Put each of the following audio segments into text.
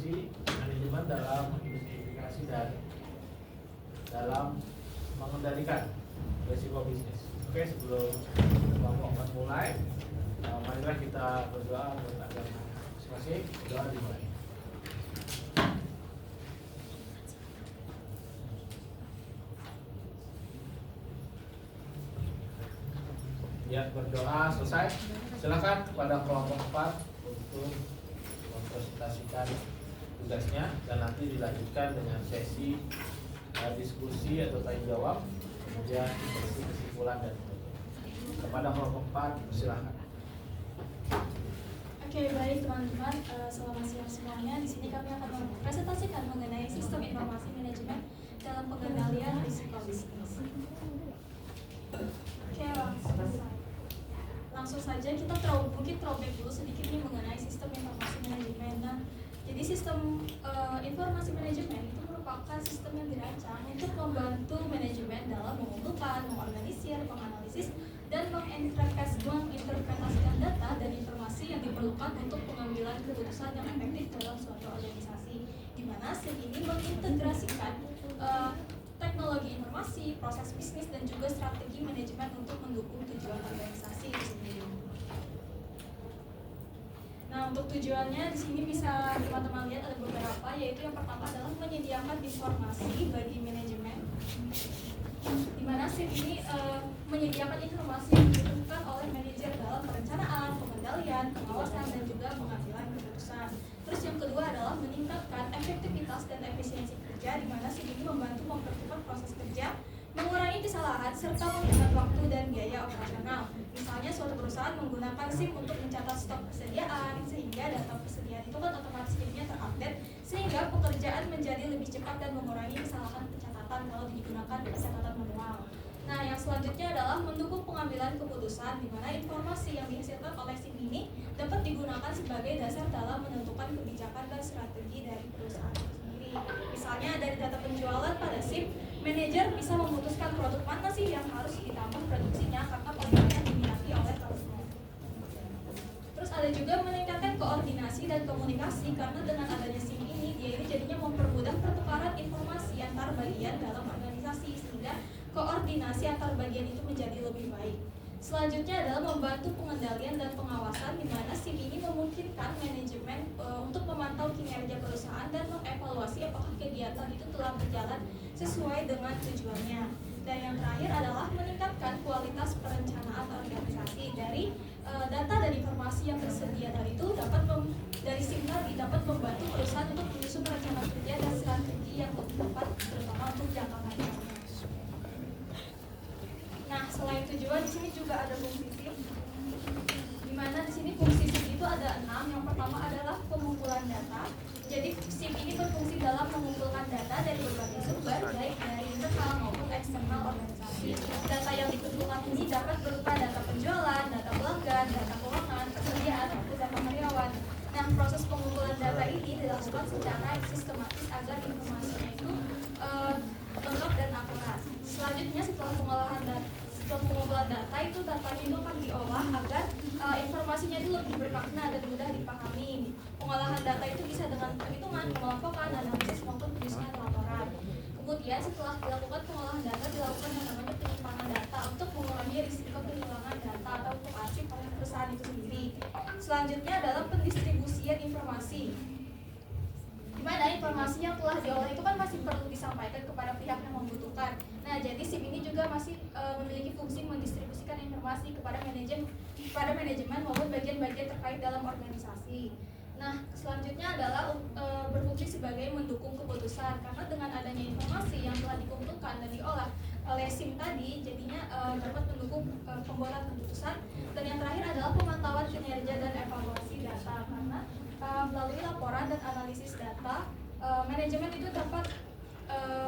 informasi manajemen dalam identifikasi dan dalam mengendalikan risiko bisnis. Oke, sebelum Bapak akan mulai, marilah kita berdoa untuk agar masing-masing. Doa dimulai. Ya, berdoa selesai. Silakan kepada kelompok 4 untuk mempresentasikan tugasnya dan nanti dilanjutkan dengan sesi diskusi atau tanya jawab, kemudian sesi kesimpulan dan kepada kelompok 4 silakan. Oke, baik teman-teman, selamat siang semuanya. Di sini kami akan mempresentasikan mengenai sistem informasi manajemen dalam pengendalian risiko bisnis. Oke, langsung saja kita mungkin throwback dulu sedikit nih mengenai sistem informasi manajemen. Nah, jadi sistem informasi manajemen itu merupakan sistem yang dirancang untuk membantu manajemen dalam mengumpulkan, mengorganisir, menganalisis, dan menginterpretasikan data dan informasi yang diperlukan untuk pengambilan keputusan yang efektif dalam suatu organisasi, di mana SIM ini mengintegrasikan teknologi informasi, proses bisnis, dan juga strategi manajemen untuk mendukung tujuan organisasi itu sendiri. Nah, untuk tujuannya di sini bisa teman-teman lihat ada beberapa, yaitu yang pertama adalah menyediakan informasi bagi manajemen, di mana SIM ini menyediakan informasi yang dibutuhkan oleh manajer dalam perencanaan, pengendalian, pengawasan, dan juga pengambilan keputusan. Terus yang kedua adalah meningkatkan efektivitas dan efisiensi kerja, di mana SIM ini membantu mempercepat proses kerja, mengurangi kesalahan, serta menghemat waktu dan biaya operasional. Misalnya suatu perusahaan menggunakan SIM untuk mencatat stok persediaan, sehingga data persediaan itu kan otomatis jadinya terupdate, sehingga pekerjaan menjadi lebih cepat dan mengurangi kesalahan pencatatan kalau digunakan pencatatan manual. Nah, yang selanjutnya adalah mendukung pengambilan keputusan, di mana informasi yang dihasilkan oleh SIM ini dapat digunakan sebagai dasar dalam menentukan kebijakan dan strategi dari perusahaan itu sendiri. Misalnya dari data penjualan pada SIM, manajer bisa memutuskan produk mana sih yang harus ditambah produksinya karena produknya diminati oleh konsumen. Terus ada juga meningkatkan koordinasi dan komunikasi, karena dengan adanya SIM ini, dia ini jadinya mempermudah pertukaran informasi antar bagian dalam organisasi, sehingga koordinasi antar bagian itu menjadi lebih baik. Selanjutnya adalah membantu pengendalian dan pengawasan, di mana SIM ini memungkinkan manajemen untuk memantau kinerja perusahaan dan mengevaluasi apakah kegiatan itu telah berjalan sesuai dengan tujuannya. Dan yang terakhir adalah meningkatkan kualitas perencanaan organisasi. Dari data dan informasi yang tersedia tadi itu dari SIM tadi dapat membantu perusahaan untuk menyusun rencana kerja dan strategi yang lebih tepat, terutama untuk jangka panjang. Nah, selain tujuan, di sini juga ada fungsi SIM, di mana di sini fungsi SIM itu ada 6. Yang pertama adalah pengumpulan data. Jadi SIM ini berfungsi dalam mengumpulkan data dari berbagai sumber, baik dari internal maupun eksternal organisasi. Data yang dikumpulkan ini dapat berupa data penjualan, data pelanggan, data keuangan, persediaan, maupun data karyawan. Nah, proses pengumpulan data ini dilakukan secara sistematis agar informasinya itu lengkap dan akurat. Selanjutnya, setelah pengumpulan data itu, datanya itu akan diolah agar informasinya itu lebih bermakna dan mudah dipahami. Pengolahan data itu bisa dengan perhitungan, pengelompokan, analisis, maupun penyusunan laporan. Kemudian setelah dilakukan pengolahan data, dilakukan yang namanya penyimpanan data untuk mengurangi risiko kehilangan data atau untuk arsip oleh perusahaan itu sendiri. Selanjutnya adalah pendistribusian informasi, di mana informasi yang telah diolah itu kan masih perlu disampaikan kepada pihak yang membutuhkan. Nah, jadi SIM ini juga masih memiliki fungsi mendistribusikan informasi kepada manajemen maupun bagian-bagian terkait dalam organisasi. Nah, selanjutnya adalah berfungsi sebagai mendukung keputusan, karena dengan adanya informasi yang telah dikumpulkan dan diolah oleh SIM tadi, jadinya dapat mendukung pembuatan keputusan. Dan yang terakhir adalah pemantauan kinerja dan evaluasi data, karena melalui laporan dan analisis data, manajemen itu dapat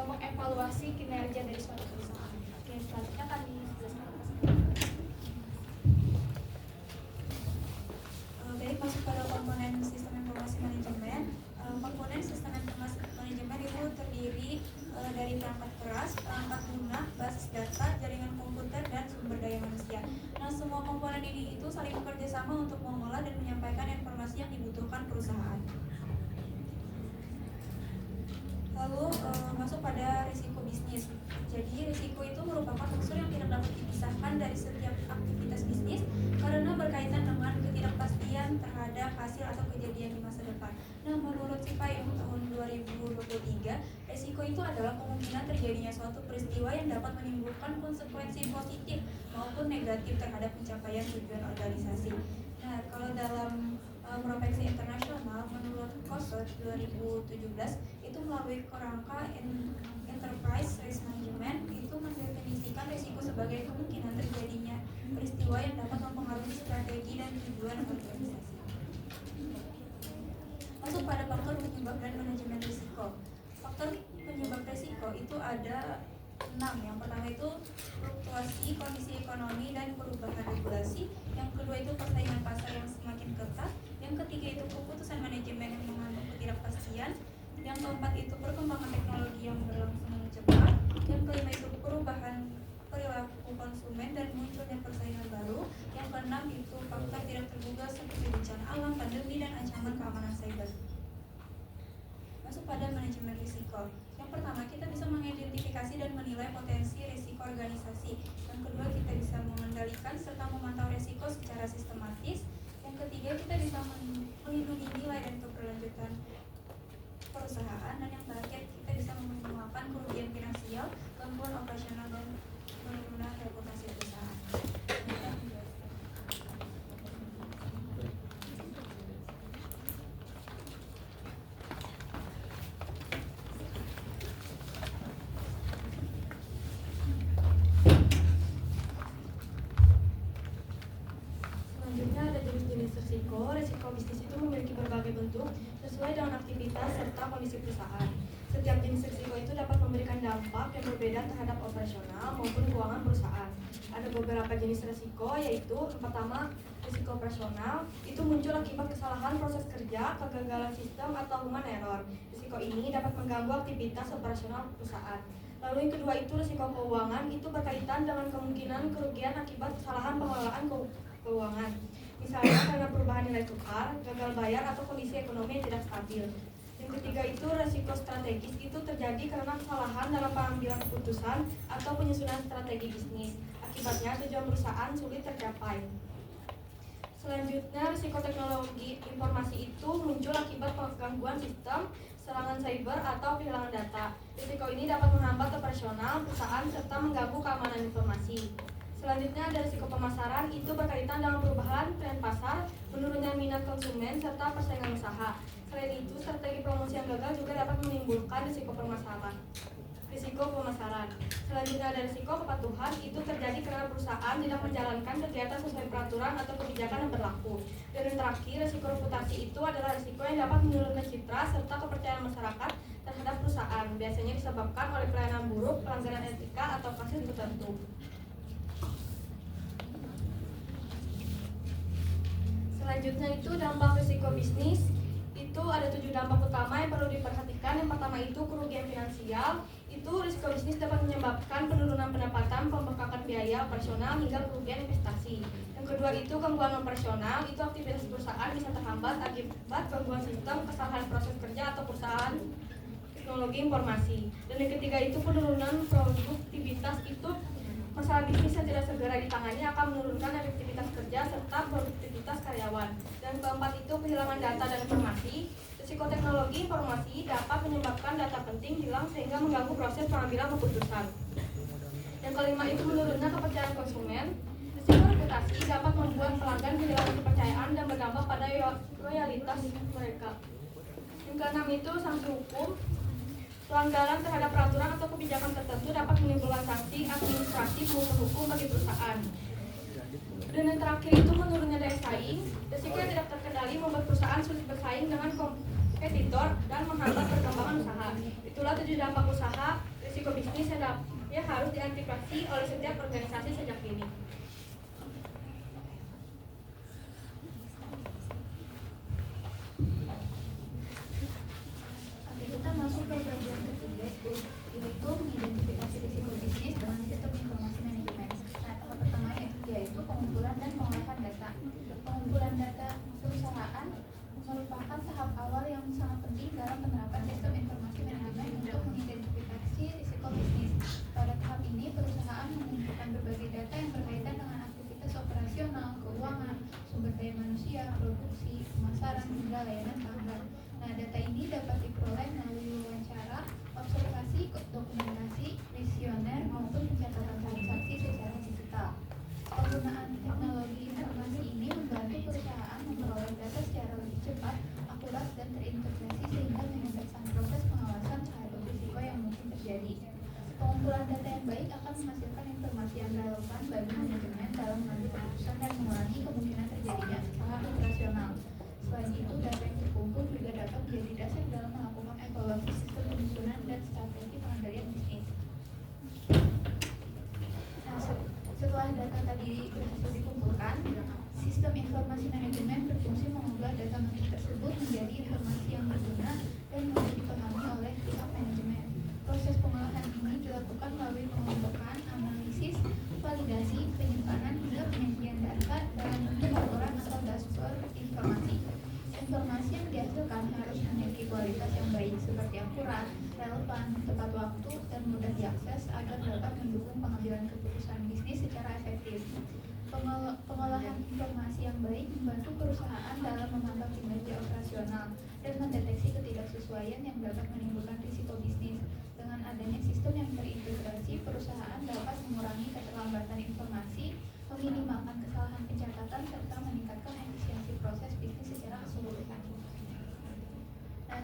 mengevaluasi kinerja dari suatu perusahaan. Oke, selanjutnya akan dijelaskan. Baik, masuk pada komponen sistem informasi manajemen. Komponen sistem informasi manajemen itu terdiri dari perangkat keras, perangkat lunak, basis data, jaringan komputer, dan sumber daya manusia. Nah, semua komponen ini itu saling bekerja sama untuk mengolah dan menyampaikan informasi yang dibutuhkan perusahaan. Lalu masuk pada risiko bisnis. Jadi risiko itu merupakan unsur yang tidak dapat dipisahkan dari setiap aktivitas bisnis karena berkaitan dengan ketidakpastian terhadap hasil atau kejadian di masa depan. Nah, menurut Cipayung tahun 2023, risiko itu adalah kemungkinan terjadinya suatu peristiwa yang dapat menimbulkan konsekuensi positif maupun negatif terhadap pencapaian tujuan organisasi. Nah, kalau dalam proyeksi internasional menurut COSOT 2017 itu melalui kerangka Enterprise Risk Management itu mendefinisikan risiko sebagai kemungkinan terjadinya peristiwa yang dapat mempengaruhi strategi dan tujuan organisasi. Masuk pada faktor penyebab dan manajemen risiko. Faktor penyebab risiko itu ada 6. Yang pertama itu fluktuasi kondisi ekonomi dan perubahan regulasi. Yang kedua itu persaingan pasar yang semakin ketat. Yang ketiga itu keputusan manajemen yang mengandung ketidakpastian. Yang keempat itu perkembangan teknologi yang berlangsung cepat. Yang kelima itu perubahan perilaku konsumen dan munculnya persaingan baru. Yang keenam itu faktor tidak terduga seperti bencana alam, pandemi, dan ancaman keamanan cyber. Masuk pada manajemen risiko. Yang pertama, kita bisa mengidentifikasi dan menilai potensi risiko organisasi. Yang kedua, kita bisa mengendalikan serta memantau risiko secara sistematis. Yang ketiga, kita bisa melindungi nilai dan keberlanjutan perusahaan. Dan yang terakhir, kita bisa meminimalkan kerugian finansial, gangguan operasional, dan penurunan reputasi perusahaan. Risiko bisnis itu memiliki berbagai bentuk sesuai dengan aktivitas serta kondisi perusahaan. Setiap jenis risiko itu dapat memberikan dampak yang berbeda terhadap operasional maupun keuangan perusahaan. Ada beberapa jenis risiko, yaitu pertama, risiko operasional itu muncul akibat kesalahan proses kerja, kegagalan sistem, atau human error. Risiko ini dapat mengganggu aktivitas operasional perusahaan. Lalu yang kedua itu risiko keuangan, itu berkaitan dengan kemungkinan kerugian akibat kesalahan pengelolaan keuangan. Misalnya karena perubahan nilai tukar, gagal bayar, atau kondisi ekonomi yang tidak stabil. Yang ketiga itu risiko strategis, itu terjadi karena kesalahan dalam pengambilan keputusan atau penyusunan strategi bisnis. Akibatnya tujuan perusahaan sulit tercapai. Selanjutnya, risiko teknologi informasi itu muncul akibat gangguan sistem, serangan cyber, atau kehilangan data. Risiko ini dapat menghambat operasional perusahaan serta mengganggu keamanan informasi. Selanjutnya ada risiko pemasaran, itu berkaitan dengan perubahan tren pasar, menurunnya minat konsumen, serta persaingan usaha. Selain itu, strategi promosi yang gagal juga dapat menimbulkan risiko pemasaran. Selanjutnya ada risiko kepatuhan, itu terjadi karena perusahaan tidak menjalankan kegiatan sesuai peraturan atau kebijakan yang berlaku. Dan yang terakhir, risiko reputasi itu adalah risiko yang dapat menurunkan citra serta kepercayaan masyarakat terhadap perusahaan. Biasanya disebabkan oleh pelayanan buruk, pelanggaran etika, atau kasus tertentu. Selanjutnya itu dampak risiko bisnis. Itu ada 7 dampak utama yang perlu diperhatikan. Yang pertama itu kerugian finansial. Itu risiko bisnis dapat menyebabkan penurunan pendapatan, pembengkakan biaya operasional, hingga kerugian investasi. Yang kedua itu gangguan operasional. Itu aktivitas perusahaan bisa terhambat akibat gangguan sistem, kesalahan proses kerja, atau perusahaan teknologi informasi. Dan yang ketiga itu penurunan produktivitas. Itu masalah bisnis yang tidak segera ditangani akan menurunkan efektivitas kerja serta produktivitas karyawan. Dan keempat itu kehilangan data dan informasi. Risiko teknologi informasi dapat menyebabkan data penting hilang sehingga mengganggu proses pengambilan keputusan. Yang kelima itu menurunnya kepercayaan konsumen. Risiko reputasi dapat membuat pelanggan kehilangan kepercayaan dan berdampak pada loyalitas mereka. Yang keenam itu sanksi hukum. Pelanggaran terhadap peraturan atau kebijakan tertentu dapat menimbulkan sanksi administratif maupun hukum bagi perusahaan. Dan yang terakhir itu menurunnya daya saing. Risiko yang tidak terkendali membuat perusahaan sulit bersaing dengan kompetitor dan menghambat perkembangan usaha. Itulah 7 dampak usaha risiko bisnis yang harus diantisipasi oleh setiap organisasi sejak dini. Kita masuk ke bagian ketiga, yaitu mengidentifikasi risiko bisnis dengan sistem informasi manajemen. Nah, tahap pertama yaitu pengumpulan dan pengolahan data. Pengumpulan data perusahaan merupakan tahap awal yang sangat penting dalam penerapan sistem informasi manajemen untuk pemasaran hingga layanan pelanggan. Nah, data ini dapat diperoleh melalui wawancara, observasi, dokumentasi, kuesioner maupun pencatatan transaksi secara digital. Penggunaan teknologi informasi ini membantu perusahaan memperoleh data secara lebih cepat, akurat, dan terintegrasi sehingga memudahkan proses pengawasan terhadap risiko yang mungkin terjadi. Pengumpulan data yang baik akan menghasilkan informasi yang relevan bagi manajemen dalam mengambil keputusan dan mengurangi kemungkinan terjadinya kesalahan operasional. Selain itu, data yang terkumpul juga dapat menjadi dasar dalam melakukan evaluasi sistem penyusunan dan strategi pengendalian bisnis. Nah, setelah data tadi berhasil dikumpulkan, sistem informasi manajemen berfungsi mengubah data tersebut menjadi informasi yang berguna dan mudah dipahami oleh pihak manajemen. Proses pengolahan ini dilakukan melalui pengumpulan, analisis, validasi, penyimpanan, hingga penyajian data dalam bentuk laporan atau dashboard informasi. Informasi yang dihasilkan harus memiliki kualitas yang baik seperti akurat, relevan, tepat waktu, dan mudah diakses agar dapat mendukung pengambilan keputusan bisnis secara efektif. Pengolahan informasi yang baik membantu perusahaan dalam memantau kinerja operasional dan mendeteksi ketidaksesuaian yang dapat menimbulkan risiko bisnis. Dengan adanya sistem yang terintegrasi, perusahaan dapat mengurangi keterlambatan informasi, meminimalkan kesalahan pencatatan, serta meningkatkan efisiensi proses bisnis secara keseluruhan. Nah,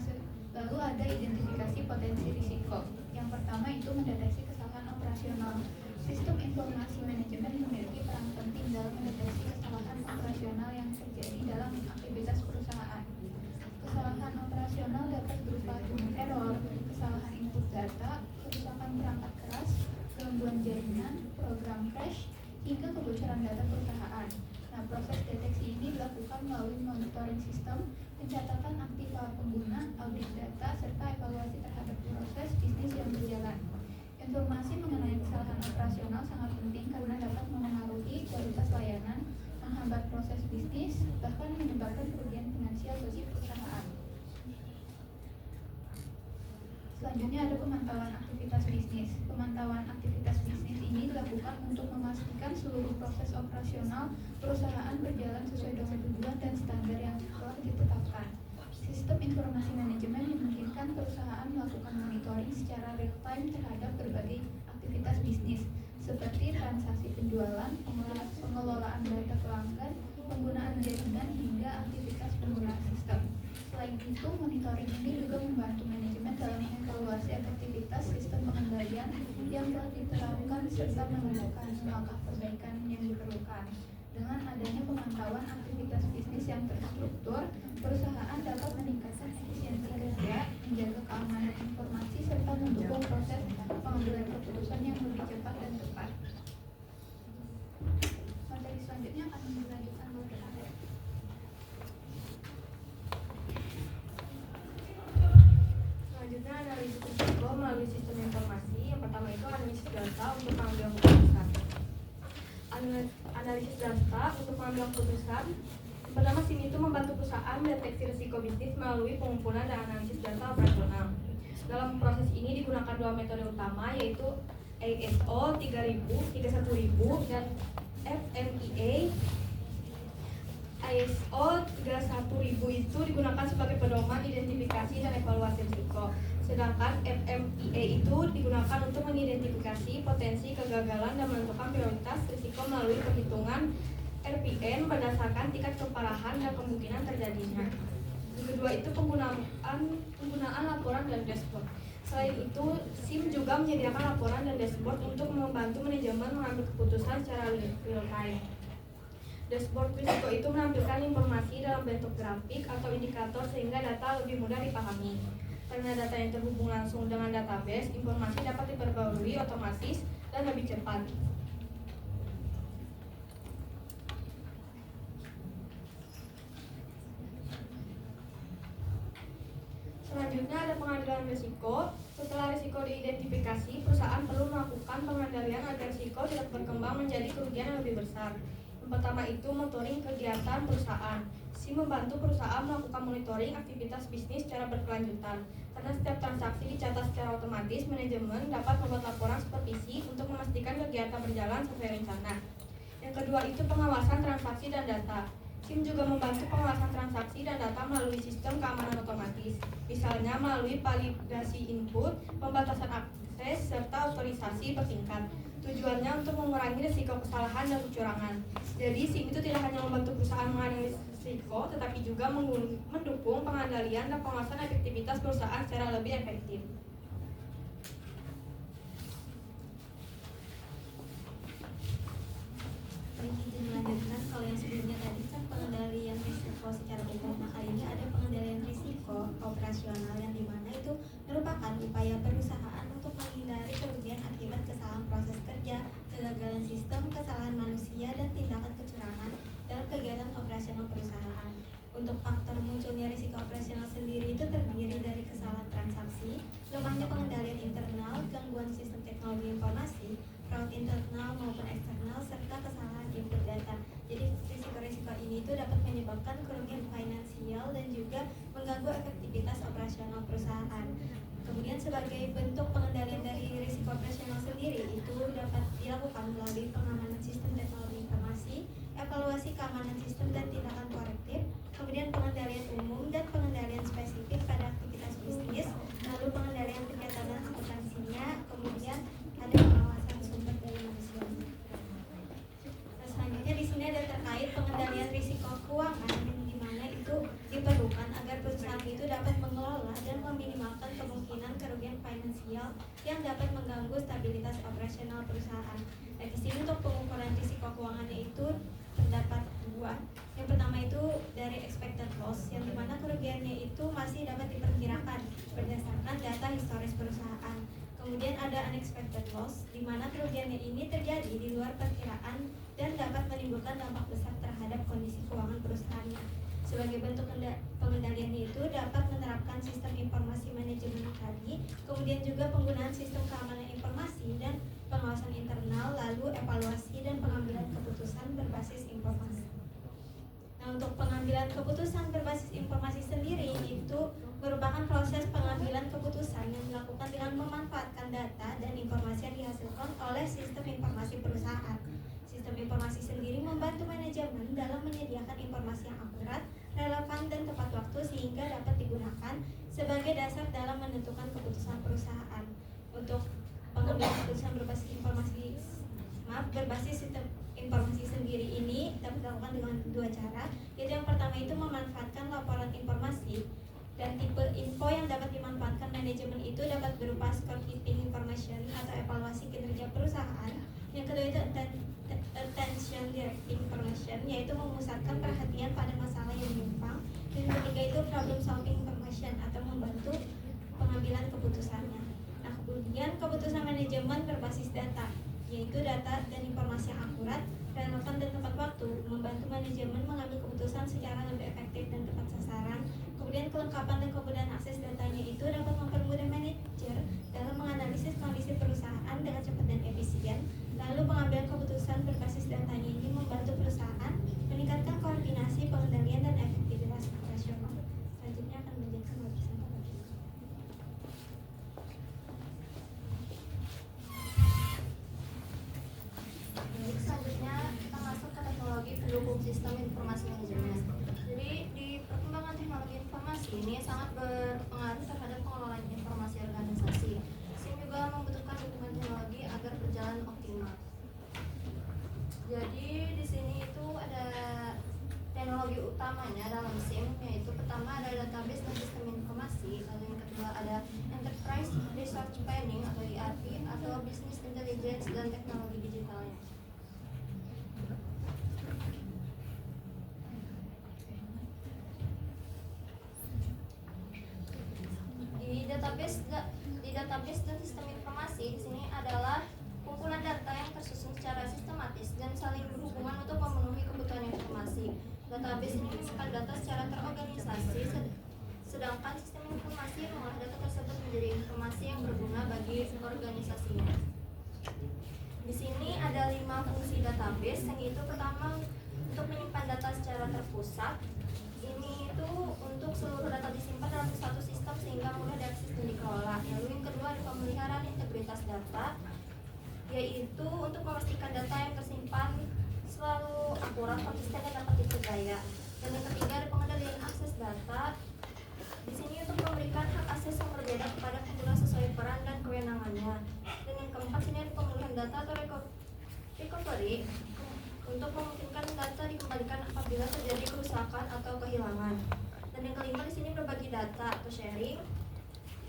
lalu ada identifikasi potensi risiko. Yang pertama itu mendeteksi kesalahan operasional. Sistem informasi manajemen memiliki peran penting dalam mendeteksi kesalahan operasional yang terjadi dalam aktivitas perusahaan. Kesalahan operasional dapat berupa human error, kesalahan input data, kerusakan perangkat keras, gangguan jaringan, program crash, hingga kebocoran data perusahaan. Nah, proses deteksi ini dilakukan melalui monitoring sistem, pencatatan aktif pengguna, audit data, serta evaluasi terhadap proses bisnis yang berjalan. Informasi mengenai kesalahan operasional sangat penting karena dapat memengaruhi kualitas layanan, menghambat proses bisnis, bahkan menyebabkan kerugian finansial bagi perusahaan. Selanjutnya ada pemantauan aktivitas bisnis. Pemantauan aktivitas bisnis ini dilakukan untuk memastikan seluruh proses operasional perusahaan berjalan sesuai dengan tujuan dan standar yang telah ditetapkan. Sistem informasi manajemen memungkinkan perusahaan melakukan monitoring secara real-time terhadap berbagai aktivitas bisnis, seperti transaksi penjualan, pengelolaan data pelanggan, penggunaan jaringan, hingga aktivitas penggunaan sistem. Selain itu, monitoring ini juga membantu manajemen dalam mengevaluasi efektivitas sistem pengendalian yang telah diterapkan serta menemukan langkah perbaikan yang diperlukan. Dengan adanya pemantauan aktivitas bisnis yang terstruktur, perusahaan dapat meningkatkan efisiensi kerja, menjaga keamanan informasi, serta mendukung proses pengambilan keputusan yang lebih cepat dan tepat. Materi selanjutnya akan dilanjutkan oleh Anda. Selanjutnya analisis risiko melalui sistem informasi. Yang pertama itu analisis data untuk pengambilan keputusan. Analisis data untuk pengambilan keputusan. Yang pertama, SIM itu membantu perusahaan mendeteksi risiko bisnis melalui pengumpulan dan analisis data operasional. Dalam proses ini digunakan dua metode utama, yaitu ISO 3000, 31000 dan FMEA. ISO 31000 itu digunakan sebagai pedoman identifikasi dan evaluasi risiko. Sedangkan FMEA itu digunakan untuk mengidentifikasi potensi kegagalan dan menentukan prioritas risiko melalui perhitungan RPN berdasarkan tingkat keparahan dan kemungkinan terjadinya. Yang kedua itu penggunaan laporan dan dashboard. Selain itu, SIM juga menyediakan laporan dan dashboard untuk membantu manajemen mengambil keputusan secara real time. Dashboard risiko itu menampilkan informasi dalam bentuk grafik atau indikator sehingga data lebih mudah dipahami. Karena data yang terhubung langsung dengan database, informasi dapat diperbarui otomatis dan lebih cepat. Selanjutnya ada pengendalian risiko. Setelah risiko diidentifikasi, perusahaan perlu melakukan pengendalian agar risiko tidak berkembang menjadi kerugian yang lebih besar. Yang pertama itu monitoring kegiatan perusahaan. SIM membantu perusahaan melakukan monitoring aktivitas bisnis secara berkelanjutan. Karena setiap transaksi dicatat secara otomatis, manajemen dapat membuat laporan supervisi untuk memastikan kegiatan berjalan sesuai rencana. Yang kedua itu pengawasan transaksi dan data. SIM juga membantu pengawasan transaksi dan data melalui sistem keamanan otomatis, misalnya melalui validasi input, pembatasan akses, serta otorisasi bertingkat. Tujuannya untuk mengurangi risiko kesalahan dan kecurangan. Jadi SIM itu tidak hanya membantu perusahaan mengurangi risiko, tetapi juga mendukung pengendalian dan pengawasan efektivitas perusahaan secara lebih efektif. Baik, izin melanjutkan. Kalau yang sebelumnya tadi kan pengendalian risiko secara umum, nah kali ini ada pengendalian risiko operasional yang dimana itu merupakan upaya perusahaan untuk menghindari kerugian akibat kesalahan proses kerja, kegagalan sistem, kesalahan manusia, dan tindakan kecurangan dalam kegiatan operasional perusahaan. Untuk faktor munculnya risiko operasional sendiri itu terdiri dari kesalahan transaksi, lemahnya pengendalian internal, gangguan sistem teknologi informasi, fraud internal maupun eksternal, serta kesalahan input data. Jadi risiko-risiko ini itu dapat menyebabkan kerugian finansial dan juga mengganggu efektivitas operasional perusahaan. Kemudian sebagai bentuk pengendalian dari risiko operasional sendiri itu dapat dilakukan melalui pengamanan sistem teknologi informasi, evaluasi keamanan sistem dan tindakan korektif, kemudian pengendalian umum dan pengendalian spesifik pada aktivitas bisnis, lalu pengendalian kegiatan dan akuntansinya, kemudian ada pengawasan sumber daya manusia. Nah, selanjutnya di sini ada terkait pengendalian risiko keuangan yang dimana itu diperlukan agar perusahaan itu dapat mengelola dan meminimalkan kemungkinan kerugian finansial yang dapat mengganggu stabilitas operasional perusahaan. Nah, di sini untuk pengukuran risiko keuangannya itu terdapat dua. Yang pertama itu dari expected loss, yang dimana kerugiannya itu masih dapat diperkirakan berdasarkan data historis perusahaan. Kemudian ada unexpected loss, di mana kerugiannya ini terjadi di luar perkiraan dan dapat menimbulkan dampak besar terhadap kondisi keuangan perusahaannya. Sebagai bentuk pengendaliannya itu dapat menerapkan sistem informasi manajemen tadi, kemudian juga penggunaan sistem keamanan informasi dan pengawasan internal, lalu evaluasi dan pengambilan keputusan berbasis informasi. Nah, untuk pengambilan keputusan berbasis informasi sendiri itu merupakan proses pengambilan keputusan yang dilakukan dengan memanfaatkan data dan informasi yang dihasilkan oleh sistem informasi perusahaan. Sistem informasi sendiri membantu manajemen dalam menyediakan informasi yang akurat, relevan, dan tepat waktu sehingga dapat digunakan sebagai dasar dalam menentukan keputusan perusahaan. Untuk pengambilan keputusan berbasis sistem informasi sendiri ini dapat dilakukan dengan dua cara, yaitu yang pertama itu memanfaatkan laporan informasi, dan tipe info yang dapat dimanfaatkan manajemen itu dapat berupa scorekeeping information atau evaluasi kinerja perusahaan. Yang kedua itu attention directing information, yaitu memusatkan perhatian pada masalah yang menyimpang. Dan yang ketiga itu problem solving information atau membantu pengambilan keputusannya. Nah, kemudian keputusan manajemen berbasis data, yaitu data dan informasi yang akurat, relevan, dan tepat waktu, membantu manajemen mengambil keputusan secara lebih efektif dan tepat sasaran. Kemudian kelengkapan dan kemudahan akses datanya itu dapat mempermudah manajer dalam menganalisis kondisi perusahaan dengan cepat dan efisien. Lalu pengambilan keputusan berbasis datanya ini membantu perusahaan meningkatkan koordinasi, pengendalian, dan efektivitas operasional. Selanjutnya akan menjelaskan lapisan lagi. Selanjutnya kita masuk ke teknologi pendukung sistem informasi manajemen. Jadi di perkembangan teknologi informasi ini sangat berpengaruh terhadap pengelolaan informasi organisasi. SIM juga membutuhkan dukungan teknologi agar berjalan optimal. Jadi di sini itu ada teknologi utamanya dalam SIM, yaitu pertama ada database dan sistem informasi, lalu yang kedua ada enterprise resource planning atau ERP atau business intelligence dan teknologi digitalnya. Di database dan sistem informasi di sini adalah kumpulan data yang tersusun secara sistematis dan saling berhubungan untuk memenuhi kebutuhan informasi. Database ini menyimpan data secara terorganisasi, sedangkan sistem informasi mengolah data tersebut menjadi informasi yang berguna bagi organisasinya. Di sini ada 5 fungsi database, yang itu pertama untuk menyimpan data secara terpusat. Ini itu untuk seluruh data disimpan dalam satu sistem sehingga mudah diakses dan dikelola. Lalu yang kedua ada pemeliharaan integritas data, yaitu untuk memastikan data yang tersimpan selalu akurat, konsisten, dan dapat dipercaya. Dan yang ketiga ada pengendalian akses data. Di sini untuk memberikan hak akses yang berbeda kepada pengguna sesuai peran dan kewenangannya. Dan yang keempat sini ada pemulihan data atau recovery untuk memungkinkan data dikembalikan apabila terjadi kerusakan atau kehilangan. Dan yang kelima di sini berbagi data atau sharing.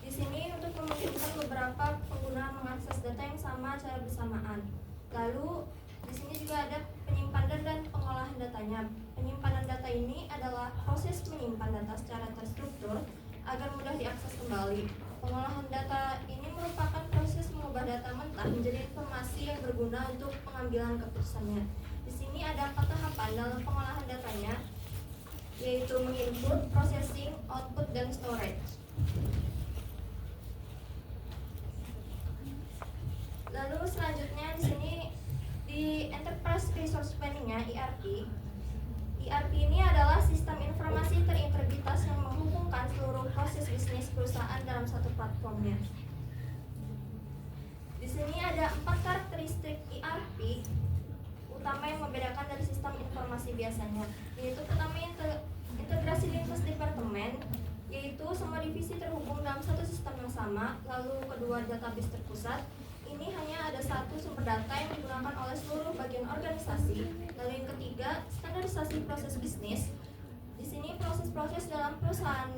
Di sini untuk memungkinkan beberapa pengguna mengakses data yang sama secara bersamaan. Lalu di sini juga ada penyimpanan dan pengolahan datanya. Penyimpanan data ini adalah proses menyimpan data secara terstruktur agar mudah diakses kembali. Pengolahan data ini merupakan proses mengubah data mentah menjadi informasi yang berguna untuk pengambilan keputusannya. Di sini ada 4 tahapan dalam pengolahan datanya, yaitu menginput, processing, output, dan storage. Lalu selanjutnya di sini di Enterprise Resource Planning-nya ERP. ERP ini adalah sistem informasi terintegritas yang menghubungkan seluruh proses bisnis perusahaan dalam satu platformnya. Di sini ada 4 karakteristik ERP utama yang membedakan dari sistem informasi biasanya, yaitu pertama integrasi lintas departemen, yaitu semua divisi terhubung dalam satu sistem yang sama. Lalu kedua, database terpusat. Ini hanya ada satu sumber data yang digunakan oleh seluruh bagian organisasi. Lalu yang ketiga, standarisasi proses bisnis. Di sini proses-proses dalam perusahaan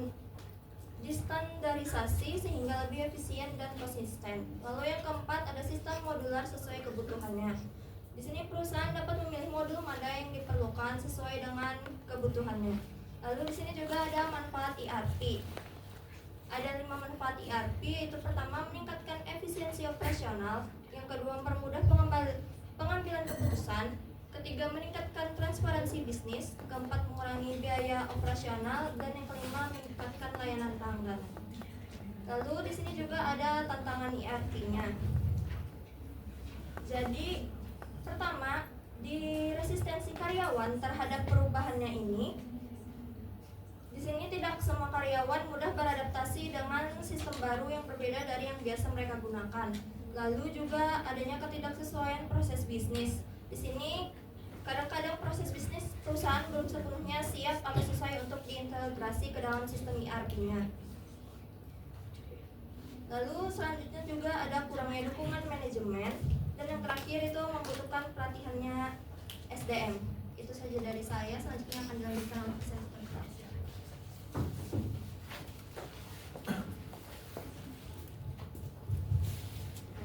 distandarisasi sehingga lebih efisien dan konsisten. Lalu yang keempat, ada sistem modular sesuai kebutuhannya. Di sini perusahaan dapat memilih modul mana yang diperlukan sesuai dengan kebutuhannya. Lalu di sini juga ada manfaat ERP. Ada 5 manfaat ERP, yaitu pertama meningkatkan efisiensi operasional, yang kedua mempermudah pengambilan keputusan, ketiga meningkatkan transparansi bisnis, keempat mengurangi biaya operasional, dan yang kelima meningkatkan layanan pelanggan. Lalu di sini juga ada tantangan ERP-nya. Jadi pertama, di resistensi karyawan terhadap perubahannya ini. Di sini tidak semua karyawan mudah beradaptasi dengan sistem baru yang berbeda dari yang biasa mereka gunakan. Lalu juga adanya ketidaksesuaian proses bisnis. Di sini kadang-kadang proses bisnis perusahaan belum sepenuhnya siap atau sesuai untuk diintegrasi ke dalam sistem ERP-nya. Lalu selanjutnya juga ada kurangnya dukungan manajemen, dan yang terakhir itu membutuhkan pelatihannya SDM. Itu saja dari saya. Selanjutnya akan dilanjutkan oleh presenter.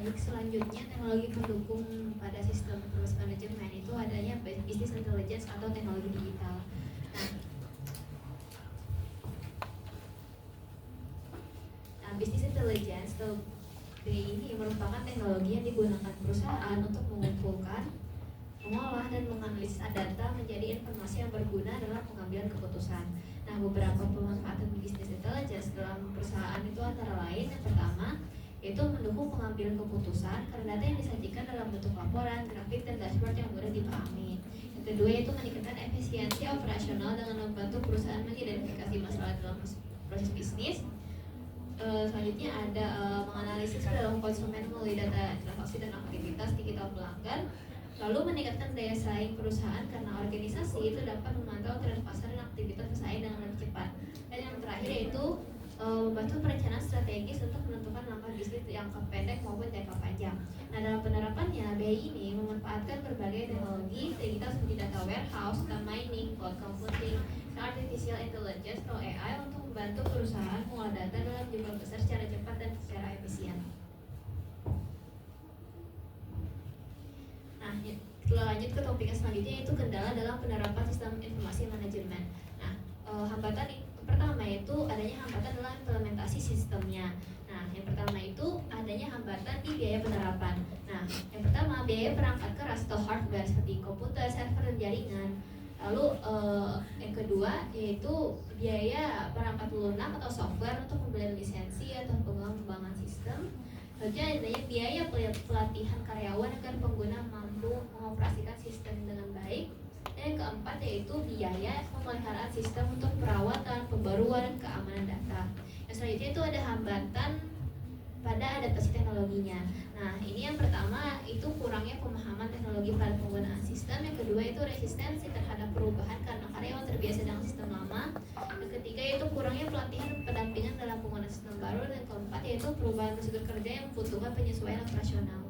Baik, selanjutnya teknologi pendukung pada sistem proses manajemen itu adanya business intelligence atau teknologi digital. Nah, business intelligence atau BI ini merupakan teknologi yang digunakan perusahaan untuk mengumpulkan, mengolah, dan menganalisis data menjadi informasi yang berguna dalam pengambilan keputusan. Nah, beberapa pemanfaatan business intelligence dalam perusahaan itu antara lain, yang pertama yaitu mendukung pengambilan keputusan karena data yang disajikan dalam bentuk laporan, grafik, dan dashboard yang mudah dipahami. Yang kedua yaitu meningkatkan efisiensi operasional dengan membantu perusahaan mengidentifikasi masalah dalam proses bisnis. Selanjutnya ada menganalisis dalam konsumen melalui data transaksi dan aktivitas digital pelanggan. Lalu meningkatkan daya saing perusahaan karena organisasi itu dapat memantau tren pasar dan aktivitas pesaing dengan lebih cepat. Dan yang terakhir yaitu membantu perencanaan strategis untuk menentukan langkah bisnis jangka pendek maupun jangka panjang. Nah, dalam penerapannya, BI ini memanfaatkan berbagai teknologi digital seperti data warehouse, data mining, cloud computing, dan artificial intelligence atau AI untuk membantu perusahaan mengolah data dalam jumlah besar secara cepat dan secara efisien. Nah, kita lanjut ke topik yang selanjutnya yaitu kendala dalam penerapan sistem informasi manajemen. Nah, hambatan pertama itu adanya hambatan dalam implementasi sistemnya. Nah, yang pertama itu adanya hambatan di biaya penerapan. Nah, yang pertama biaya perangkat keras atau hardware seperti komputer, server, dan jaringan. Lalu yang kedua yaitu biaya perangkat lunak atau software untuk pembelian lisensi atau pengembangan sistem. Selanjutnya adanya biaya pelatihan karyawan agar pengguna mampu mengoperasikan sistem dengan baik. Dan yang keempat yaitu biaya pemeliharaan sistem untuk perawatan, pembaruan, dan keamanan data. Yang selanjutnya itu ada hambatan pada adaptasi teknologinya. Nah, ini yang pertama itu kurangnya pemahaman teknologi pada penggunaan sistem. Yang kedua itu resistensi terhadap perubahan karena karyawan terbiasa dengan sistem lama. Yang ketiga yaitu kurangnya pelatihan dan pendampingan dalam penggunaan sistem baru. Dan keempat yaitu perubahan prosedur kerja yang membutuhkan penyesuaian operasional.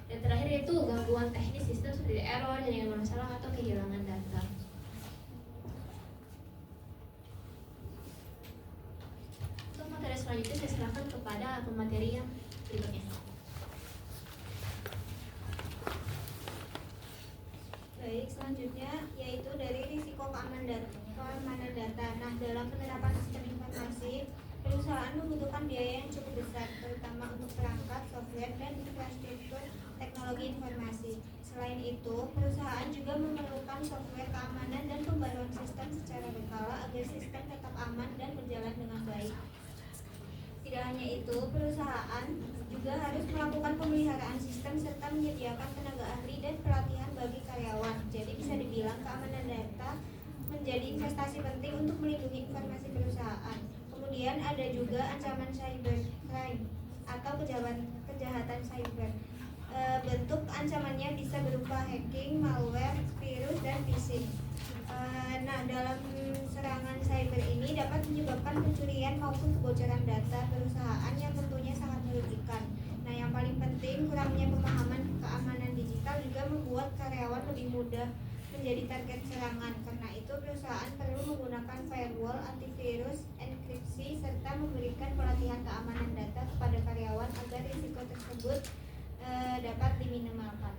Dan terakhir yaitu gangguan teknis sistem seperti error, jaringan bermasalah atau kehilangan data. Untuk materi selanjutnya saya serahkan kepada pemateri yang berikutnya. Baik, selanjutnya yaitu dari risiko keamanan data. Nah, dalam penerapan sistem informasi, perusahaan membutuhkan biaya yang cukup besar, terutama untuk perangkat, software, dan infrastruktur teknologi informasi. Selain itu, perusahaan juga memerlukan software keamanan dan pembaruan sistem secara berkala agar sistem tetap aman dan berjalan dengan baik. Tidak hanya itu, perusahaan juga harus melakukan pemeliharaan sistem serta menyediakan tenaga ahli dan pelatihan bagi karyawan. Jadi bisa dibilang keamanan data menjadi investasi penting untuk melindungi informasi perusahaan. Kemudian ada juga ancaman cybercrime atau kejahatan cyber. Bentuk ancamannya bisa berupa hacking, malware, virus, dan phishing. Nah, dalam serangan cyber ini dapat menyebabkan pencurian maupun kebocoran data perusahaan yang tentunya sangat merugikan. Nah, yang paling penting, kurangnya pemahaman keamanan digital juga membuat karyawan lebih mudah menjadi target serangan. Karena itu, perusahaan perlu menggunakan firewall, antivirus, enkripsi, serta memberikan pelatihan keamanan data kepada karyawan agar risiko tersebut dapat diminimalkan.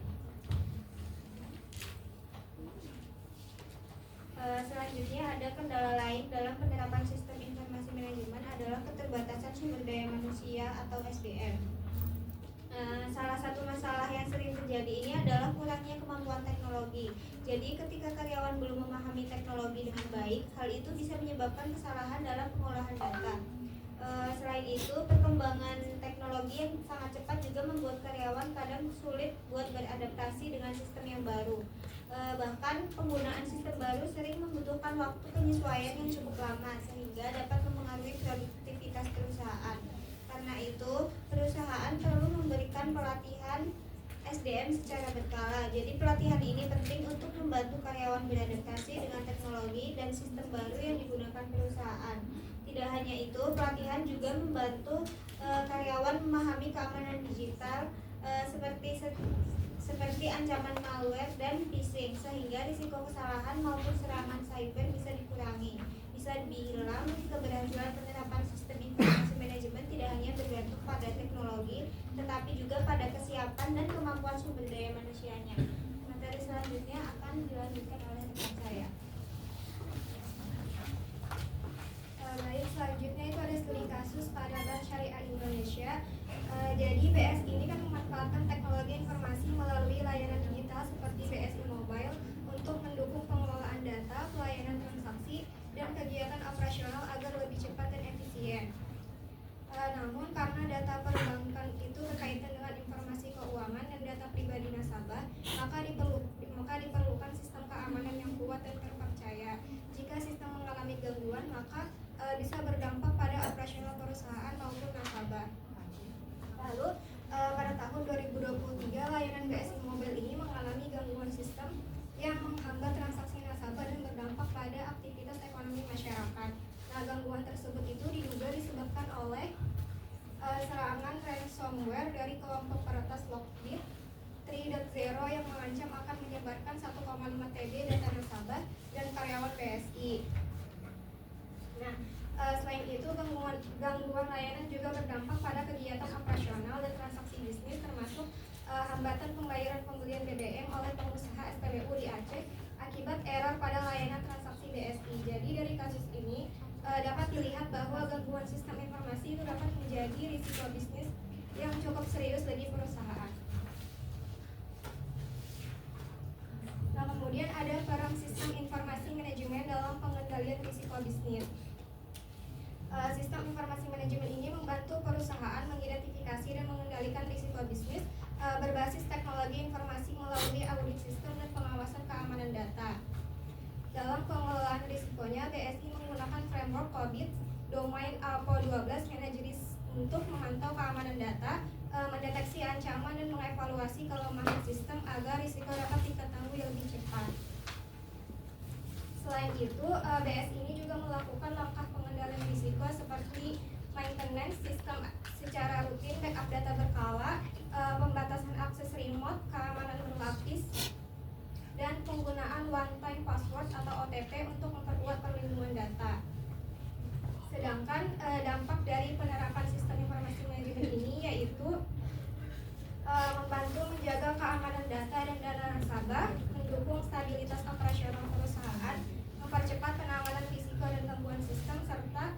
Selanjutnya ada kendala lain dalam penerapan sistem informasi manajemen adalah keterbatasan sumber daya manusia atau SDM. Salah satu masalah yang sering terjadi ini adalah kurangnya kemampuan teknologi. Jadi ketika karyawan belum memahami teknologi dengan baik, hal itu bisa menyebabkan kesalahan dalam pengolahan data. Selain itu, perkembangan teknologi yang sangat cepat juga membuat karyawan kadang sulit buat beradaptasi dengan sistem yang baru. Bahkan penggunaan sistem baru sering membutuhkan waktu penyesuaian yang cukup lama sehingga dapat mempengaruhi produktivitas perusahaan. Karena itu, perusahaan perlu memberikan pelatihan SDM secara berkala. Jadi pelatihan ini penting untuk membantu karyawan beradaptasi dengan teknologi dan sistem baru yang digunakan perusahaan. Tidak hanya itu, pelatihan juga membantu karyawan memahami keamanan digital seperti ancaman malware dan phishing, sehingga risiko kesalahan maupun serangan cyber bisa dikurangi. Bisa dibilang keberhasilan penerapan sistem informasi manajemen tidak hanya bergantung pada teknologi, tetapi juga pada kesiapan dan kemampuan sumber daya manusianya. Materi selanjutnya akan dilanjutkan oleh rekan saya. Baik, selanjutnya itu ada studi kasus pada Bank Syariah Indonesia. Jadi BSI ini kan memanfaatkan teknologi informasi melalui layanan digital seperti BSI Mobile untuk mendukung pengelolaan data, pelayanan transaksi, dan kegiatan operasional agar lebih cepat dan efisien. Namun karena data perbankan itu berkaitan dengan informasi keuangan dan data pribadi nasabah, maka diperlukan sistem keamanan yang kuat dan terpercaya. Jika sistem mengalami gangguan, maka bisa berdampak pada operasional perusahaan maupun nasabah. Lalu pada tahun 2023 layanan BSI Mobile ini mengalami gangguan sistem yang menghambat transaksi nasabah dan berdampak pada aktivitas ekonomi masyarakat. Nah, gangguan tersebut itu diduga disebabkan oleh serangan ransomware dari kelompok peretas Lockbit 3.0 yang mengancam akan menyebarkan 1,5 TB data nasabah dan karyawan BSI. Nah, selain itu gangguan layanan juga berdampak pada kegiatan operasional dan transaksi bisnis, termasuk hambatan pembayaran pembelian BBM oleh pengusaha SPBU di Aceh akibat error pada layanan transaksi BSI. Jadi dari kasus ini dapat dilihat bahwa gangguan sistem informasi itu dapat menjadi risiko bisnis yang cukup serius bagi perusahaan. Nah, kemudian ada peran sistem informasi manajemen dalam pengendalian risiko bisnis. Sistem informasi manajemen ini membantu perusahaan mengidentifikasi dan mengendalikan risiko bisnis berbasis teknologi informasi melalui audit sistem dan pengawasan keamanan data. Dalam pengelolaan risikonya, BSI menggunakan framework COBIT, Domain APO 12, untuk memantau keamanan data, mendeteksi ancaman dan mengevaluasi kelemahan sistem agar risiko dapat diketahui lebih cepat. Selain itu, BS ini juga melakukan langkah pengendalian risiko seperti maintenance sistem secara rutin, backup data berkala, pembatasan akses remote, keamanan berlapis, dan penggunaan one-time password atau OTP untuk memperkuat perlindungan data. Sedangkan dampak dari penerapan sistem informasi manajemen ini yaitu membantu menjaga keamanan data dan dana nasabah, mendukung stabilitas operasional perusahaan, mempercepat penanganan risiko dan gangguan sistem, serta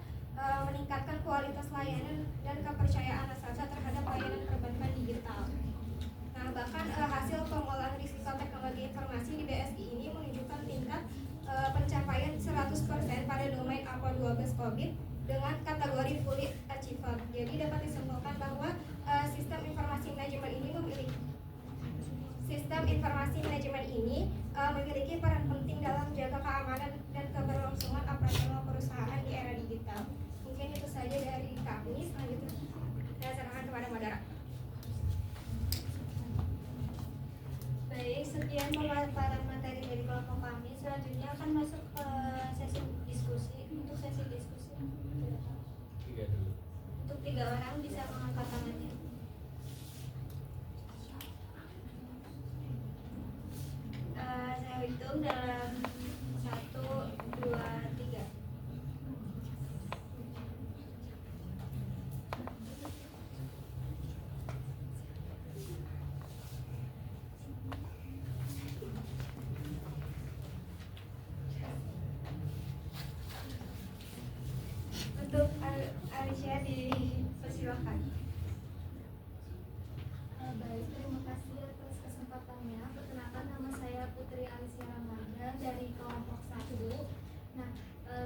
meningkatkan kualitas layanan dan kepercayaan nasabah terhadap layanan perbankan digital. Nah, bahkan hasil pengolahan risiko teknologi informasi di BSI ini menunjukkan tingkat pencapaian 100% pada domain APO 12 COVID dengan kategori fully achievable. Jadi dapat disimpulkan bahwa sistem informasi manajemen ini memiliki peran penting dalam menjaga keamanan dan keberlangsungan operasional perusahaan di era digital. Mungkin itu saja dari kami. Selanjutnya saya serahkan kepada moderator. Baik, sekian pemaparan materi dari kelompok kami. Selanjutnya akan masuk ke sesi diskusi. Untuk sesi diskusi, untuk 3 orang bisa mengangkat tangannya. Saya hitung dalam 1, 2, 3. Untuk Alicia dipersilakan. Baik, terima kasih atas kesempatannya. Perkenalkan, nama saya Putri Alicia Ramadhan dari kelompok 1. Nah,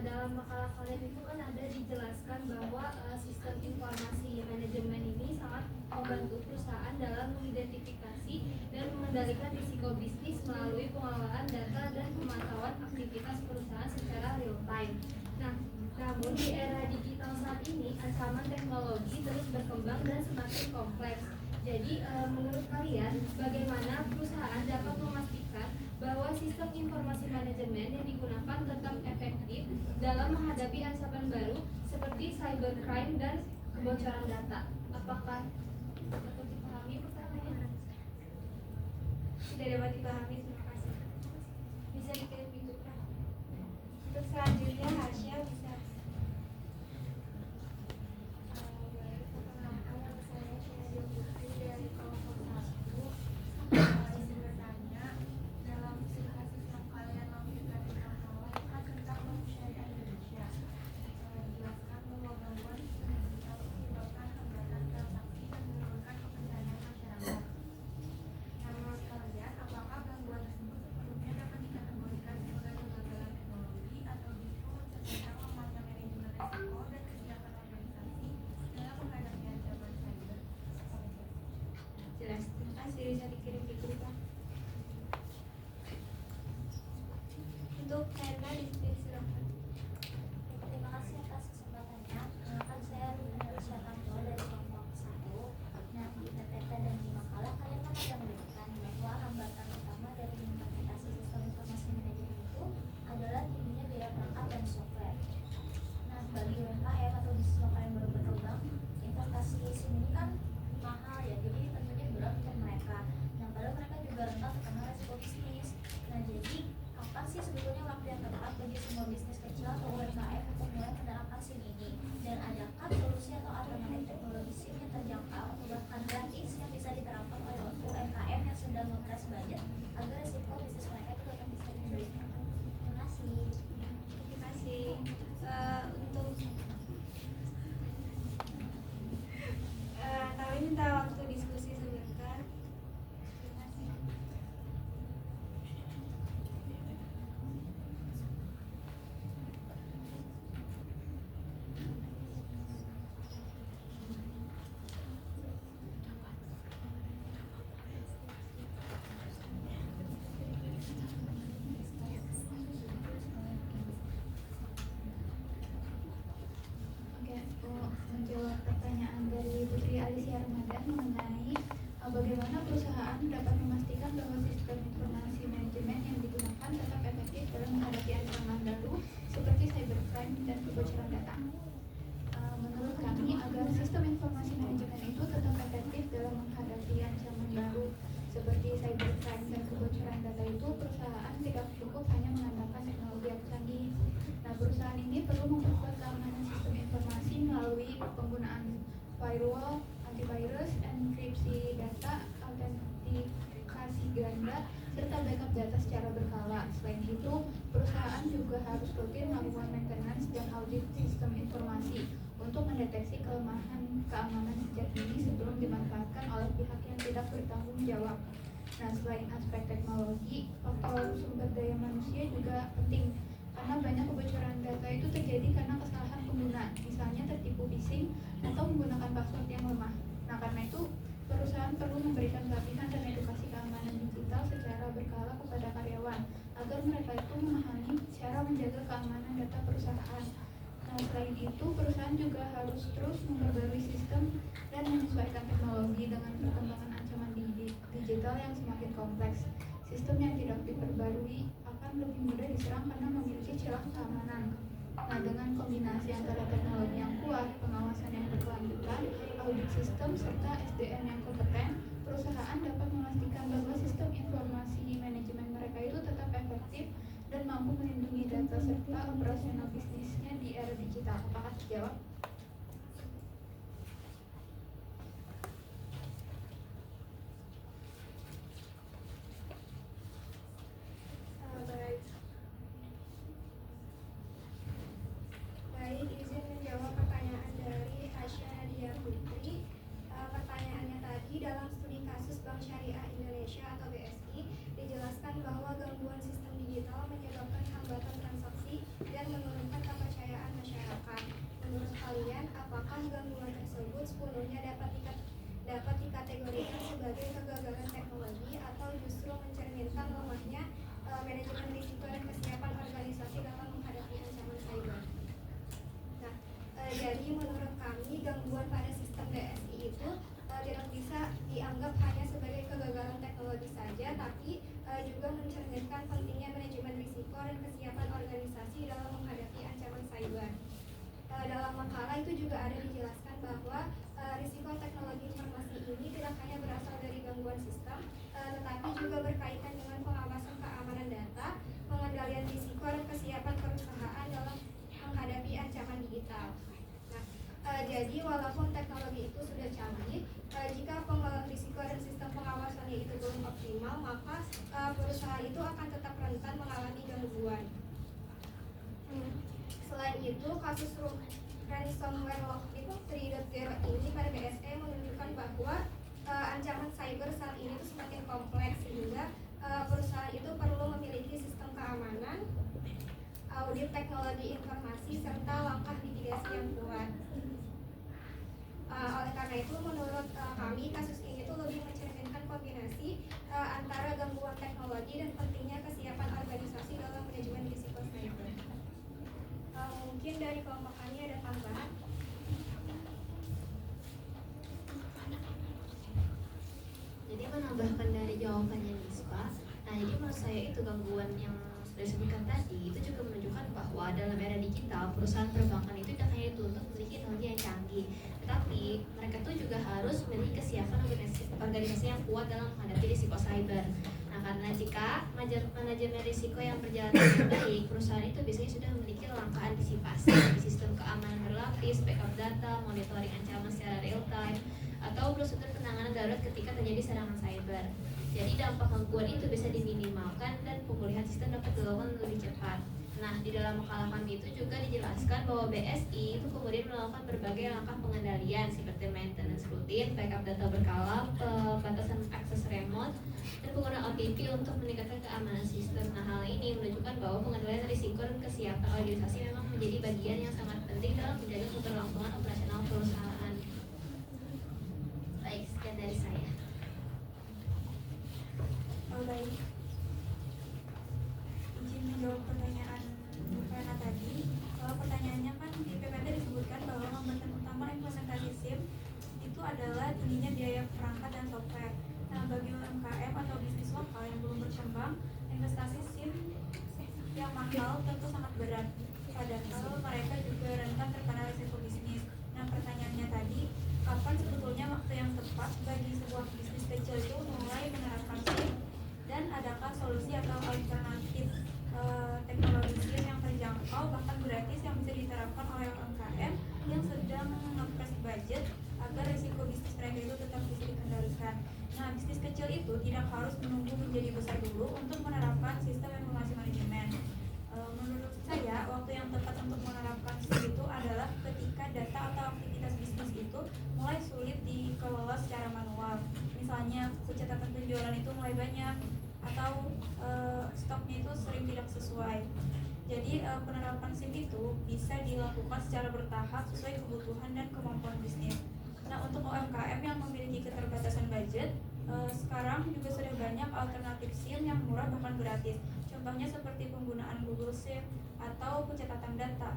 dalam makalah kalian itu kan ada dijelaskan bahwa sistem informasi manajemen ini sangat membantu perusahaan dalam mengidentifikasi dan mengendalikan risiko bisnis melalui pengelolaan data dan pemantauan aktivitas perusahaan secara real time. Nah, namun di era digital saat ini, ancaman teknologi terus berkembang dan semakin kompleks. Jadi, menurut kalian, bagaimana perusahaan dapat memastikan bahwa sistem informasi manajemen yang digunakan tetap efektif dalam menghadapi ancaman baru seperti cybercrime dan kebocoran data? Apakah dapat dipahami pertanyaannya? Tidak dapat dipahami, terima kasih. Bisa dikirim itu kan? Untuk selanjutnya Hasya bisa. Jelas, terima kasih. Bisa dikirim di grup. Untuk Hena disilakan. Terima kasih atas kesempatannya. Kan saya Alicia Ramadhan dari kelompok 1. Nah, di PPT dan di makalah kalian kan ada menyebutkan bahwa hambatan utama dari implementasi sistem informasi manajemen itu adalah tingginya biaya perangkat dan software. Nah, bagi UMKM atau bisnis lokal yang baru berkembang, investasi SIM ini kan mahal ya, jadi tentunya berat untuk mereka. Nah, padahal mereka juga rentan terkena resiko bisnis. Nah, jadi kapan sih sebetulnya waktu yang tepat bagi semua bisnis kecil atau UMKM untuk mulai menerapkan SIM ini? Dan adakah solusi atau alternatif teknologi SIM yang terjangkau atau bahkan gratis yang bisa diterapkan oleh UMKM yang sedang mempress budget agar resiko bisnis mereka itu tetap bisa dikendalikan? Terima kasih. Terima kasih. Untuk kami minta waktu diskusi sebentar. Terima kasih. manajemen dan kebocoran data. Menurut kami, agar sistem informasi manajemen itu tetap efektif dalam menghadapi ancaman baru seperti cybercrime dan kebocoran data itu, perusahaan tidak cukup hanya mengandalkan teknologi yang canggih. Nah, perusahaan ini perlu memperkuat keamanan sistem informasi melalui penggunaan firewall, antivirus, enkripsi data, autentikasi ganda, serta backup data secara berkala. Selain itu, perusahaan juga harus rutin melakukan maintenance dan audit sistem informasi untuk mendeteksi kelemahan keamanan sejak dini sebelum dimanfaatkan oleh pihak yang tidak bertanggung jawab. Nah, selain aspek teknologi, faktor sumber daya manusia juga penting karena banyak kebocoran data itu terjadi karena kesalahan pengguna, misalnya tertipu phishing atau menggunakan password yang lemah. Nah, karena itu perusahaan perlu memberikan pelatihan dan edukasi keamanan digital secara berkala kepada karyawan agar mereka itu memahami cara menjaga keamanan data perusahaan. Nah, selain itu, perusahaan juga harus terus memperbarui sistem dan menyesuaikan teknologi dengan perkembangan ancaman digital yang semakin kompleks. Sistem yang tidak diperbarui akan lebih mudah diserang karena memiliki celah keamanan. Nah, dengan kombinasi antara teknologi yang kuat, pengawasan yang berkelanjutan, audit sistem, serta SDM yang kompeten, perusahaan dapat memastikan bahwa sistem informasi manajemen mereka itu tetap efektif dan mampu melindungi data serta operasional bisnisnya di era digital. Apakah terjawab? Baik, izin menjawab pertanyaan dari Hasya Nadia Putri. Pertanyaannya tadi, dalam studi kasus Bank Syariah Indonesia atau BSI dijelaskan bahwa gangguan sistem digital menyebabkan hambatan transaksi dan menurunkan kepercayaan masyarakat. Menurut kalian, apakah gangguan tersebut sepenuhnya dapat dikategorikan sebagai kegagalan teknologi atau justru mencerminkan lemahnya manajemen risiko dan kesiapan organisasi dalam menghadapi ancaman cyber? Nah, jadi menurut kami gangguan pada sistem BSI itu tidak bisa dianggap hanya sebagai kegagalan teknologi saja, tapi juga mencerminkan pentingnya manajemen risiko dan kesiapan organisasi dalam menghadapi ancaman cyber. Dalam makalah itu juga ada dijelaskan bahwa risiko teknologi informasi ini tidak hanya berasal dari gangguan sistem, tetapi juga berkaitan dengan pengawasan keamanan data, pengendalian risiko dan kesiapan perusahaan dalam menghadapi ancaman digital. Nah, jadi walaupun teknologi itu sudah canggih, jika pengelolaan risiko dan sistem pengawasannya itu belum optimal, maka perusahaan itu akan tetap rentan mengalami gangguan. Selain itu, kasus ransomware Lockbit 3.0 ini pada BSE menunjukkan bahwa ancaman cyber saat ini itu semakin kompleks, sehingga perusahaan itu perlu memiliki sistem keamanan, audit teknologi informasi, serta langkah mitigasi yang kuat. Oleh karena itu, menurut kami kasus ini tuh lebih mencerminkan kombinasi antara gangguan teknologi dan pentingnya kesiapan organisasi dalam manajemen risiko cyber. Mungkin dari kelompok kami ada tambahan. Jadi menambahkan dari jawabannya Nispa, nah jadi menurut saya itu gangguan yang sudah disebutkan tadi itu juga menunjukkan bahwa dalam era digital perusahaan perbankan itu tidak hanya dituntut memiliki teknologi yang canggih, tetapi mereka itu juga harus memiliki kesiapan organisasi yang kuat dalam menghadapi risiko cyber. Nah, karena jika manajemen risiko yang berjalan dengan baik, perusahaan itu biasanya sudah memiliki langkah antisipasi, sistem keamanan berlapis, backup data, monitoring ancaman secara real time, atau prosedur penanganan darurat ketika terjadi serangan cyber. Jadi dampak gangguan itu bisa diminimalkan dan pemulihan sistem dapat dilakukan lebih cepat. Nah, di dalam makalah kami itu juga dijelaskan bahwa BSI itu kemudian melakukan berbagai langkah pengendalian seperti maintenance rutin, backup data berkala, pembatasan akses remote, dan penggunaan OTP untuk meningkatkan keamanan sistem. Nah, hal ini menunjukkan bahwa pengendalian risiko dan kesiapan organisasi memang menjadi bagian yang sangat penting dalam menjaga keberlangsungan operasional perusahaan. Baik, sekian dari saya. Baik, izin menjawab pertanyaan Rena tadi. Pertanyaannya kan di PPT disebutkan bahwa hambatan utama implementasi SIM itu adalah tingginya biaya perangkat dan software. Nah, bagi UMKM atau bisnis lokal yang belum berkembang, investasi SIM yang mahal tentu sangat berat. padahal mereka juga rentan terkena risiko bisnis. Nah, pertanyaannya tadi, kapan sebetulnya waktu yang tepat bagi sebuah bisnis kecil itu mulai menerapkan SIM, dan adakah solusi atau alternatif teknologi SIM yang terjangkau bahkan gratis yang bisa diterapkan oleh UMKM yang sedang mengepres budget agar risiko bisnis mereka itu tetap bisa dikendalikan. Nah, bisnis kecil itu tidak harus menunggu menjadi besar dulu untuk menerapkan sistem informasi manajemen. Menurut saya, waktu yang tepat untuk menerapkan SIM itu adalah ketika data atau aktivitas bisnis itu mulai sulit dikelola secara manual. Misalnya, pencatatan penjualan itu mulai banyak atau stoknya itu sering tidak sesuai. Jadi penerapan SIM itu bisa dilakukan secara bertahap sesuai kebutuhan dan kemampuan bisnis. Nah, untuk UMKM yang memiliki keterbatasan budget, sekarang juga sudah banyak alternatif SIM yang murah bahkan gratis. Contohnya seperti penggunaan Google SIM atau pencatatan data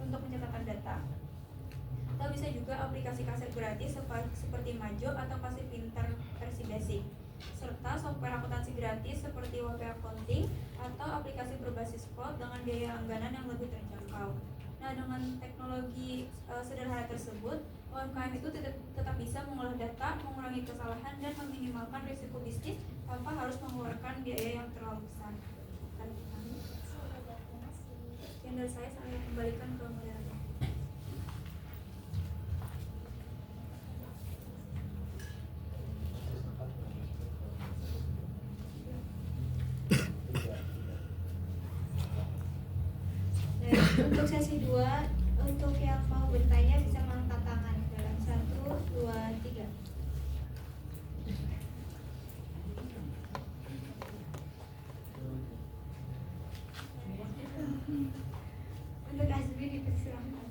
untuk pencatatan data. Atau bisa juga aplikasi kaset gratis seperti Majo atau Kasih Pintar versi basic, serta software akuntansi gratis seperti WP Accounting atau aplikasi berbasis cloud dengan biaya langganan yang lebih terjangkau. Nah, dengan teknologi sederhana tersebut, UMKM itu tetap bisa mengolah data, mengurangi kesalahan, dan meminimalkan risiko bisnis tanpa harus mengeluarkan biaya yang terlalu besar. Sekian dari saya kembalikan ke moderator. Untuk sesi 2, untuk yang mau bertanya bisa mengangkat tangan dalam 1, 2, 3. Untuk Azmi dipersilahkan.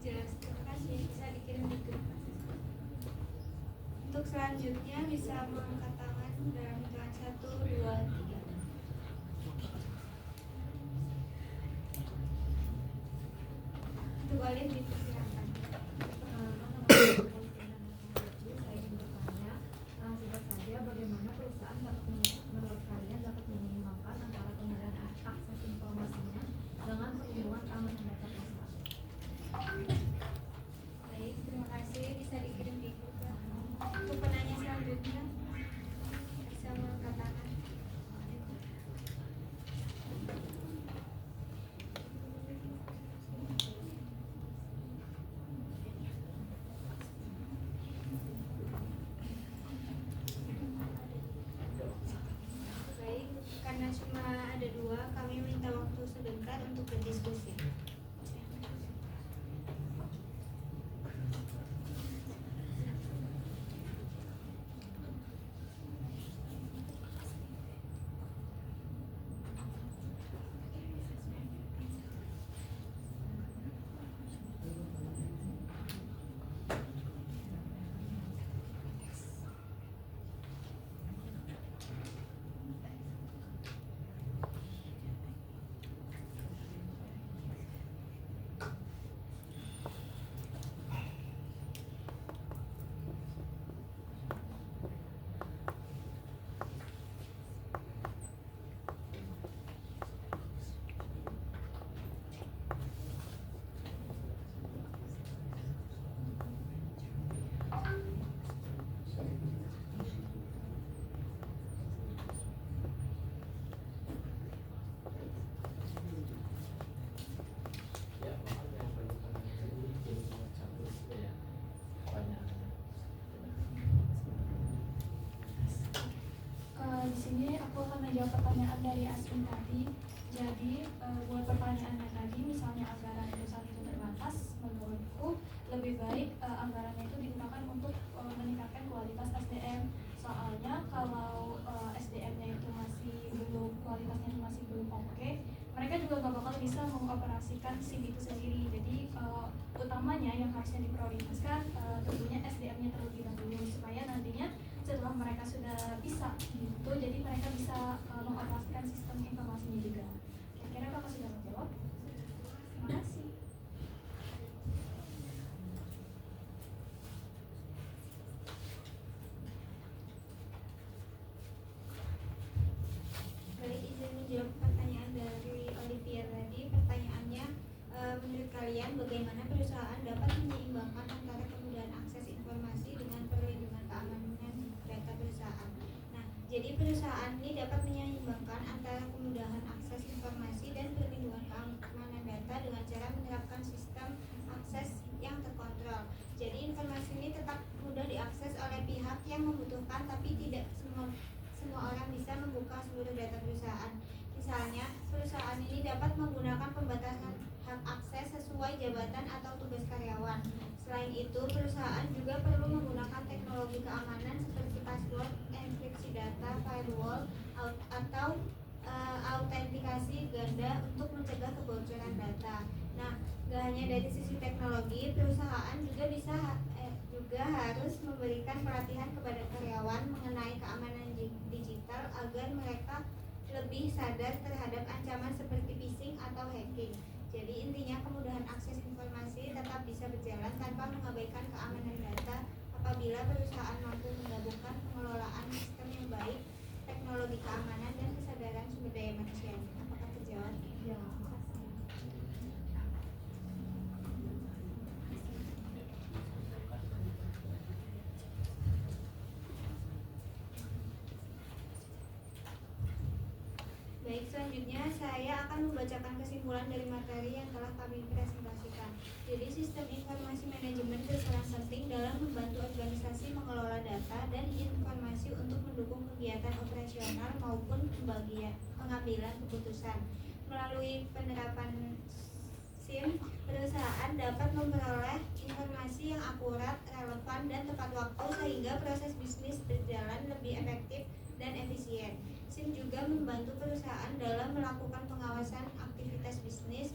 Jelas, terima kasih. Bisa dikirim di grup. Untuk selanjutnya bisa mengangkat tangan dalam hitungan 1, 2, 3. Untuk Alif dipersilakan. Singkat saja, bagaimana perusahaan menurut kalian dapat meminimalkan antara penggunaan akses informasinya dengan perlindungan keamanan data personal? Baik, terima kasih. Bisa dikirim di grup. Untuk penanya selanjutnya bisa mengangkat tangan. Baik, karena cuma ada 2, kami minta waktu sebentar untuk berdiskusi. Ya, makanya pertanyaan ini jadi satu ya pertanyaannya. Di sini aku akan menjawab pertanyaan dari Aswin tadi. Jadi buat pertanyaannya tadi, misalnya anggaran perusahaan itu terbatas, menurutku lebih baik anggarannya itu digunakan untuk meningkatkan kualitas SDM. Soalnya kalau SDM-nya itu bisa mengoperasikan SIM itu sendiri. Jadi utamanya yang harusnya diprioritaskan tentunya SDM-nya terlebih dahulu supaya nantinya setelah mereka sudah bisa gitu, jadi mereka bisa mengoperasikan sistem informasinya juga. Kira-kira Kakak sudah menjawab? Terima kasih. Baik, izin menjawab pertanyaan dari Olivia tadi. Pertanyaannya, menurut kalian bagaimana perusahaan dapat menyeimbangkan antara kemudahan akses informasi dengan perlindungan keamanan data perusahaan? Nah, jadi perusahaan ini dapat menyeimbangkan antara kemudahan akses informasi dan perlindungan keamanan data dengan cara menerapkan sistem akses yang terkontrol. Jadi informasi ini tetap mudah diakses oleh pihak yang membutuhkan, tapi tidak semua orang bisa membuka seluruh data perusahaan. Misalnya, perusahaan ini dapat menggunakan pembatasan hak akses sesuai jabatan atau tugas karyawan. Selain itu, perusahaan juga perlu menggunakan teknologi keamanan seperti password, enkripsi data, firewall, atau autentikasi ganda untuk mencegah kebocoran data. Nah, gak hanya dari sisi teknologi, perusahaan juga harus memberikan pelatihan kepada karyawan mengenai keamanan digital agar mereka lebih sadar terhadap ancaman seperti phishing atau hacking. Jadi intinya kemudahan akses informasi tetap bisa berjalan tanpa mengabaikan keamanan data apabila perusahaan mampu menggabungkan pengelolaan sistem yang baik, teknologi keamanan, dan kesadaran sumber daya manusia. Apakah terjawab? Ya, Baik, selanjutnya saya akan membacakan kesimpulan dari materi yang telah kami presentasikan. Jadi, sistem informasi manajemen berperan penting dalam membantu organisasi mengelola data dan informasi untuk mendukung kegiatan operasional maupun pengambilan keputusan. Melalui penerapan SIM, perusahaan dapat memperoleh informasi yang akurat, relevan, dan tepat waktu sehingga proses bisnis berjalan lebih efektif dan efisien. SIM juga membantu perusahaan dalam melakukan pengawasan aktivitas bisnis,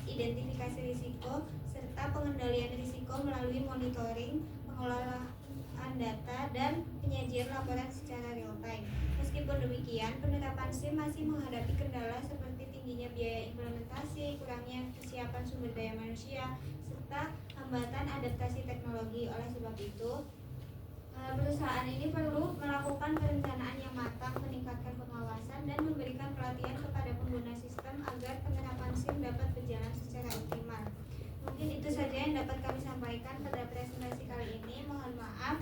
identifikasi risiko, serta pengendalian risiko melalui monitoring, pengelolaan data, dan penyajian laporan secara real time. Meskipun demikian, penerapan SIM masih menghadapi kendala seperti tingginya biaya implementasi, kurangnya kesiapan sumber daya manusia, serta hambatan adaptasi teknologi. Oleh sebab itu, perusahaan ini perlu melakukan perencanaan yang matang, meningkatkan pengawasan, dan memberikan pelatihan kepada pengguna sistem agar penerapan SIM dapat berjalan secara optimal. Mungkin itu saja yang dapat kami sampaikan pada presentasi kali ini. Mohon maaf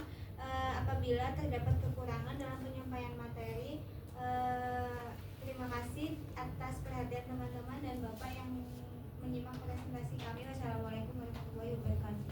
apabila terdapat kekurangan dalam penyampaian materi. Terima kasih atas perhatian teman-teman dan Bapak yang menyimak presentasi kami. Wassalamualaikum warahmatullahi wabarakatuh.